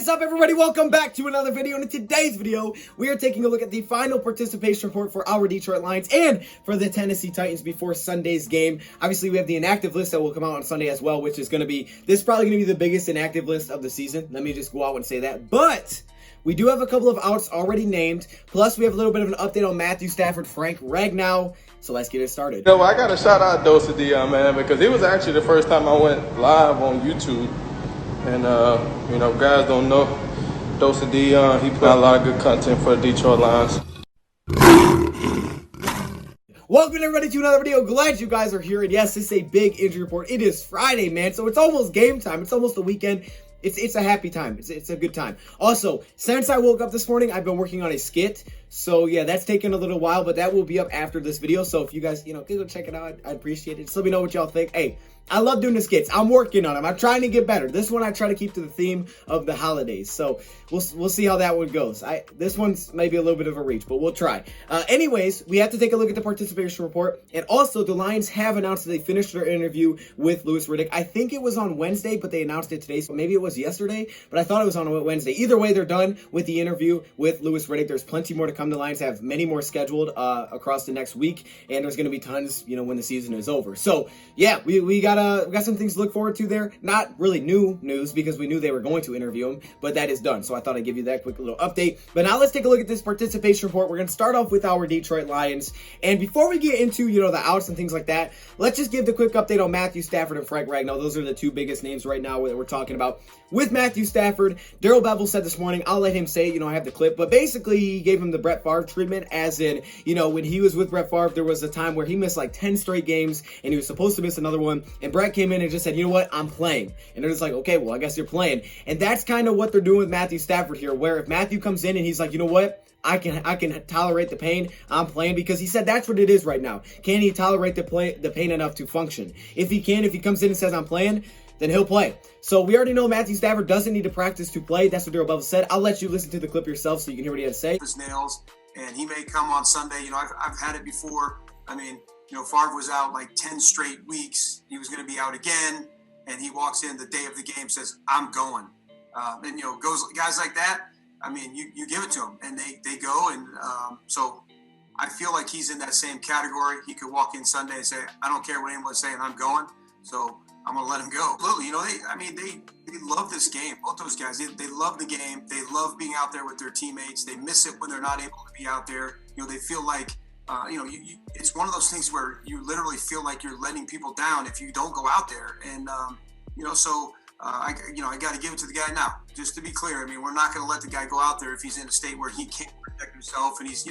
What's up, everybody? Welcome back to another video. And in today's video, we are taking a look at the final participation report for our Detroit Lions and for the Tennessee Titans before Sunday's game. Obviously, we have the inactive list that will come out on Sunday as well, which is going to be, this is probably going to be the biggest inactive list of the season. Let me just go out and say that. But we do have a couple of outs already named. Plus, we have a little bit of an update on Matthew Stafford, Frank Ragnall. So let's get it started. You know, I got to shout out DoseOfDion, man, because it was actually the first time I went live on YouTube. And, you know, guys don't know DoseOfDion. He put out a lot of good content for the Detroit Lions. Welcome everybody to another video. Glad you guys are here. And yes, this is a big injury report. It is Friday, man. So it's almost game time. It's almost the weekend. It's a happy time. It's a good time. Also, since I woke up this morning, I've been working on a skit. So yeah, that's taken a little while, but that will be up after this video. So if you guys, can go check it out, I'd appreciate it. Just let me know what y'all think. Hey, I love doing the skits. I'm working on them. I'm trying to get better. This one I try to keep to the theme of the holidays. So we'll see how that one goes. This one's maybe a little bit of a reach, but we'll try. Anyways, we have to take a look at the participation report. And also, the Lions have announced that they finished their interview with Louis Riddick. I think it was on Wednesday, but they announced it today. So maybe it was yesterday, but I thought it was on Wednesday. Either way, they're done with the interview with Louis Riddick. There's plenty more to come. The Lions have many more scheduled across the next week, and there's going to be tons, when the season is over. So yeah, we got some things to look forward to there. Not really new news because we knew they were going to interview him, but that is done. So I thought I'd give you that quick little update. But now let's take a look at this participation report. We're going to start off with our Detroit Lions. And before we get into, the outs and things like that, let's just give the quick update on Matthew Stafford and Frank Ragnall. Those are the two biggest names right now that we're talking about. With Matthew Stafford, Darrell Bevell said this morning, I'll let him say it, I have the clip, but basically he gave him the Brett Favre treatment, as in, when he was with Brett Favre, there was a time where he missed like 10 straight games and he was supposed to miss another one, and Brett came in and just said, you know what, I'm playing. And they're just like, okay, well, I guess you're playing. And that's kind of what they're doing with Matthew Stafford here, where if Matthew comes in and he's like, you know what, I can tolerate the pain, I'm playing, because he said that's what it is right now. Can he tolerate the pain enough to function? If he comes in and says I'm playing, then he'll play. So we already know Matthew Stafford doesn't need to practice to play. That's what Darrell Bevell said. I'll let you listen to the clip yourself so you can hear what he had to say. His nails, and he may come on Sunday. I've had it before. Favre was out like 10 straight weeks. He was going to be out again, and he walks in the day of the game, says, I'm going. Goes guys like that. You give it to him, and they go. And so I feel like he's in that same category. He could walk in Sunday and say, I don't care what anyone's saying, I'm going. So I'm going to let him go. Absolutely. They love this game. Both those guys, they love the game. They love being out there with their teammates. They miss it when they're not able to be out there. They feel like, it's one of those things where you literally feel like you're letting people down if you don't go out there. And, I got to give it to the guy now. Just to be clear, we're not going to let the guy go out there if he's in a state where he can't protect himself and he's,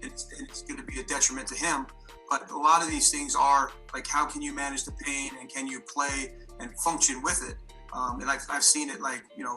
it's going to be a detriment to him. But a lot of these things are like, how can you manage the pain and can you play and function with it? And I've seen it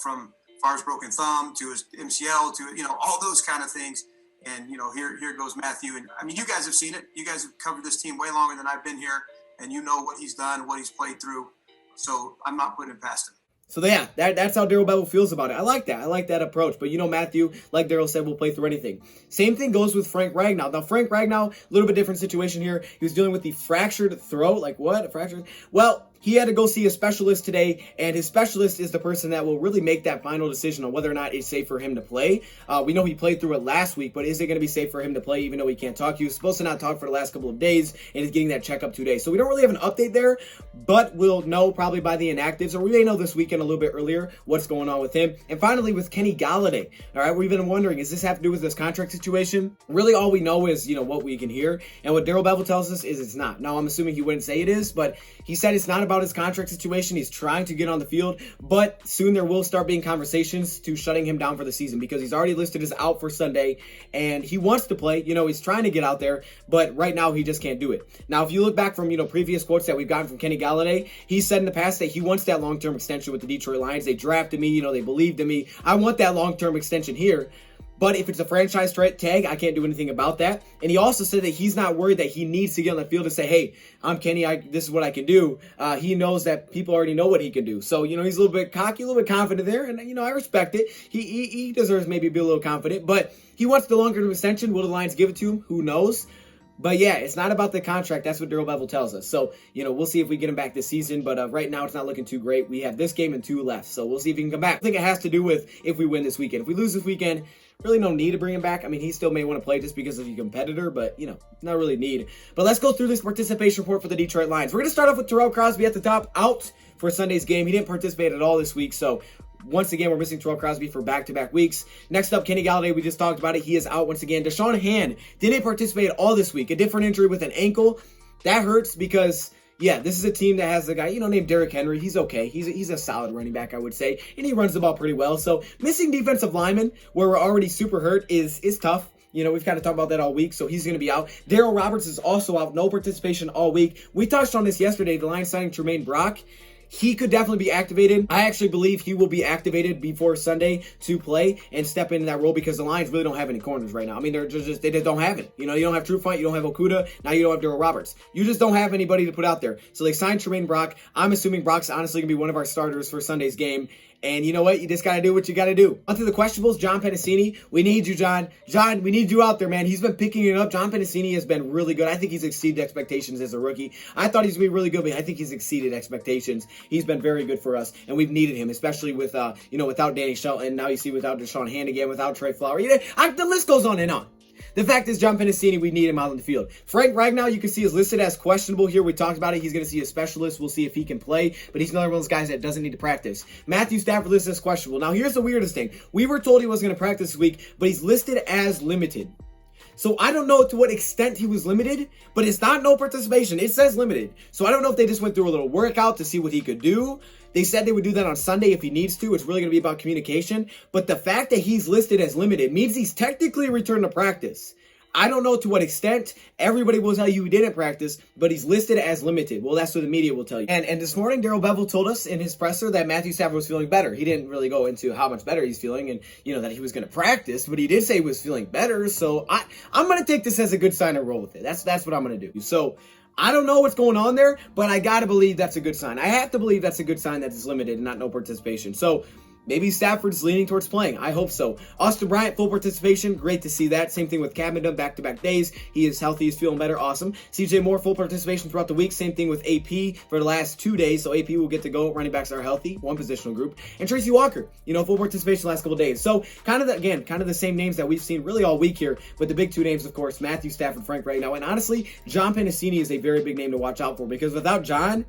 from Favre's broken thumb to his MCL to, all those kind of things. And, here goes Matthew. And you guys have seen it. You guys have covered this team way longer than I've been here. And you know what he's done, what he's played through. So I'm not putting it past him. So yeah, that's how Darrell Bevell feels about it. I like that. I like that approach. But Matthew, like Darrell said, will play through anything. Same thing goes with Frank Ragnall. Now, Frank Ragnall, a little bit different situation here. He was dealing with the fractured throat. Like what? A fractured? Well, he had to go see a specialist today, and his specialist is the person that will really make that final decision on whether or not it's safe for him to play. We know he played through it last week, but is it going to be safe for him to play even though he can't talk? He was supposed to not talk for the last couple of days, and he's getting that checkup today. So we don't really have an update there, but we'll know probably by the inactives, or we may know this weekend a little bit earlier what's going on with him. And finally, with Kenny Gallaudet. All right, we've been wondering, does this have to do with this contract situation? Really, all we know is, what we can hear. And what Darrell Bevell tells us is it's not. Now, I'm assuming he wouldn't say it is, but he said it's not about his contract situation. He's trying to get on the field, but soon there will start being conversations to shutting him down for the season because he's already listed as out for Sunday and he wants to play. He's trying to get out there, but right now he just can't do it. Now, if you look back from, previous quotes that we've gotten from Kenny Gallaudet, he said in the past that he wants that long-term extension with the Detroit Lions. They drafted me, they believed in me. I want that long-term extension here. But if it's a franchise tag, I can't do anything about that. And he also said that he's not worried that he needs to get on the field and say, hey, I'm Kenny, this is what I can do. He knows that people already know what he can do. So, he's a little bit cocky, a little bit confident there. And, I respect it. He deserves maybe to be a little confident. But he wants the longer-term extension. Will the Lions give it to him? Who knows? But yeah, it's not about the contract. That's what Daryl Bevell tells us. So, we'll see if we get him back this season. But right now, it's not looking too great. We have this game and 2 left. So we'll see if he can come back. I think it has to do with if we win this weekend. If we lose this weekend, really no need to bring him back. I mean, he still may want to play just because of the competitor, but, not really need. But let's go through this participation report for the Detroit Lions. We're going to start off with Terrell Crosby at the top, out for Sunday's game. He didn't participate at all this week, so once again, we're missing Terrell Crosby for back-to-back weeks. Next up, Kenny Gallaudet, we just talked about it. He is out once again. Deshaun Hand didn't participate at all this week. A different injury with an ankle. That hurts because, yeah, this is a team that has a guy, named Derrick Henry. He's okay. He's a solid running back, I would say, and he runs the ball pretty well. So missing defensive linemen, where we're already super hurt, is tough. We've kind of talked about that all week, so he's going to be out. Darryl Roberts is also out. No participation all week. We touched on this yesterday, the Lions signing Tremaine Brock. He could definitely be activated. I actually believe he will be activated before Sunday to play and step into that role because the Lions really don't have any corners right now. I mean, they just don't have it. You don't have True Fight, you don't have Okudah, now you don't have Darryl Roberts. You just don't have anybody to put out there. So they signed Tremaine Brock. I'm assuming Brock's honestly going to be one of our starters for Sunday's game. And you know what? You just got to do what you got to do. Onto the questionables, John Pennicini. We need you, John. John, we need you out there, man. He's been picking it up. John Pennicini has been really good. I think he's exceeded expectations as a rookie. I thought he's going to be really good, but I think he's exceeded expectations. He's been very good for us, and we've needed him, especially with, without Danny Shelton. Now you see without Deshaun Hand again, without Trey Flower. The list goes on and on. The fact is, John Pennicini, we need him out on the field. Frank Ragnall, you can see, is listed as questionable here. We talked about it. He's going to see a specialist. We'll see if he can play, but he's another one of those guys that doesn't need to practice. Matthew Stafford listed as questionable. Now, here's the weirdest thing. We were told he wasn't going to practice this week, but he's listed as limited. So I don't know to what extent he was limited, but it's not no participation. It says limited. So I don't know if they just went through a little workout to see what he could do. They said they would do that on Sunday if he needs to. It's really going to be about communication. But the fact that he's listed as limited means he's technically returned to practice. I don't know to what extent. Everybody will tell you he didn't practice, but he's listed as limited. Well, that's what the media will tell you. And this morning, Daryl Bevell told us in his presser that Matthew Stafford was feeling better. He didn't really go into how much better he's feeling and, that he was going to practice, but he did say he was feeling better. So I'm going to take this as a good sign and roll with it. That's what I'm going to do. So I don't know what's going on there, but I got to believe that's a good sign. I have to believe that's a good sign that it's limited and not no participation. So maybe Stafford's leaning towards playing. I hope so. Austin Bryant, full participation. Great to see that. Same thing with Cabinda, back-to-back days. He is healthy. He's feeling better. Awesome. CJ Moore, full participation throughout the week. Same thing with AP for the last 2 days. So AP will get to go. Running backs are healthy. One positional group. And Tracy Walker, full participation the last couple days. So kind of the same names that we've seen really all week here. But the big 2 names, of course, Matthew Stafford, Frank Ragnall. And honestly, John Pennicini is a very big name to watch out for because without John,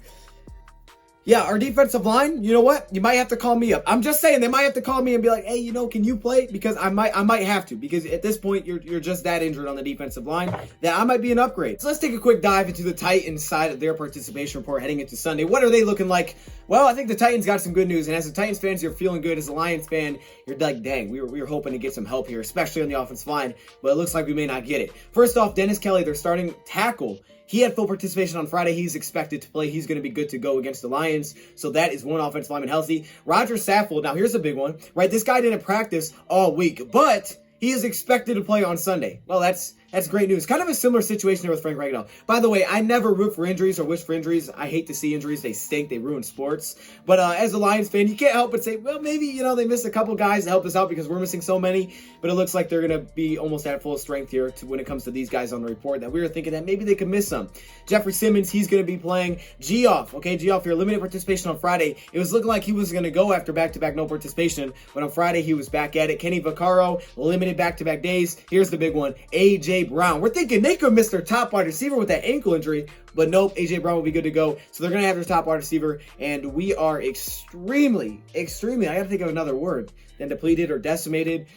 yeah, our defensive line, you know what? You might have to call me up. I'm just saying, they might have to call me and be like, hey, can you play? Because I might have to. Because at this point, you're just that injured on the defensive line that I might be an upgrade. So let's take a quick dive into the Titans side of their participation report heading into Sunday. What are they looking like? Well, I think the Titans got some good news. And as a Titans fan, you're feeling good. As a Lions fan, you're like, dang, we were hoping to get some help here, especially on the offensive line. But it looks like we may not get it. First off, Dennis Kelly, their starting tackle. He had full participation on Friday. He's expected to play. He's going to be good to go against the Lions. So that is one offensive lineman healthy. Roger Saffold. Now, here's a big one, right? This guy didn't practice all week, but he is expected to play on Sunday. Well, that's great news. Kind of a similar situation here with Frank Ragnall. By the way, I never root for injuries or wish for injuries. I hate to see injuries. They stink. They ruin sports. But as a Lions fan, you can't help but say, well, maybe, they missed a couple guys to help us out because we're missing so many. But it looks like they're going to be almost at full strength here when it comes to these guys on the report that we were thinking that maybe they could miss some. Jeffrey Simmons, he's going to be playing. Geoff, okay, Geoff here, limited participation on Friday. It was looking like he was going to go after back-to-back no participation, but on Friday he was back at it. Kenny Vaccaro, limited back-to-back days. Here's the big one, A.J. Brown. We're thinking they could miss their top wide receiver with that ankle injury, but nope, A.J. Brown will be good to go. So they're going to have their top wide receiver, and we are extremely, I got to think of another word, than depleted or decimated.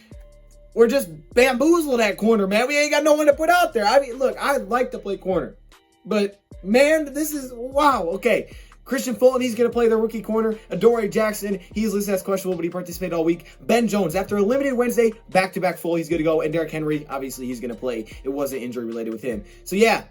We're just bamboozled at corner, man. We ain't got no one to put out there. I mean, look, I'd like to play corner, but man, this is, wow, okay. Christian Fulton, he's going to play the rookie corner. Adoree Jackson, he's listed as questionable, but he participated all week. Ben Jones, after a limited Wednesday, back-to-back full, he's good to go. And Derrick Henry, obviously, he's going to play. It wasn't injury-related with him. So, yeah,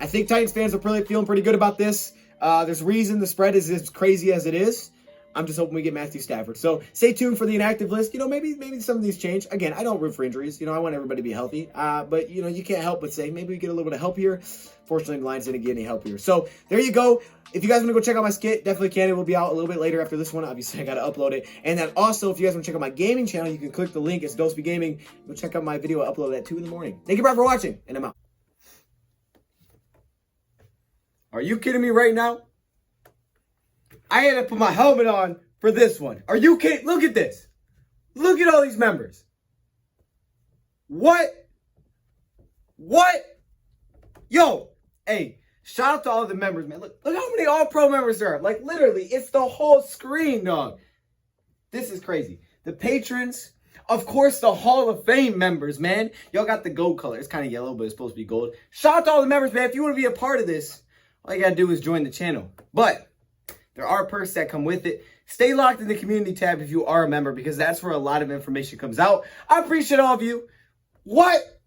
I think Titans fans are feeling pretty good about this. There's reason the spread is as crazy as it is. I'm just hoping we get Matthew Stafford. So stay tuned for the inactive list. Maybe some of these change. Again, I don't root for injuries. I want everybody to be healthy. But, you can't help but say, maybe we get a little bit of help here. Fortunately, the Lions didn't get any help here. So there you go. If you guys want to go check out my skit, definitely can. It will be out a little bit later after this one. Obviously, I got to upload it. And then also, if you guys want to check out my gaming channel, you can click the link. It's DoseOfDion Gaming. Go check out my video. I upload at 2 in the morning. Thank you, bro, for watching. And I'm out. Are you kidding me right now? I had to put my helmet on for this one. Are you kidding? Look at this. Look at all these members. What? Yo, hey, shout out to all the members, man. Look how many All-Pro members there are. Like, literally, it's the whole screen, dog. This is crazy. The patrons, of course, the Hall of Fame members, man. Y'all got the gold color. It's kind of yellow, but it's supposed to be gold. Shout out to all the members, man. If you want to be a part of this, all you got to do is join the channel. But there are perks that come with it. Stay locked in the community tab if you are a member, because that's where a lot of information comes out. I appreciate all of you. What?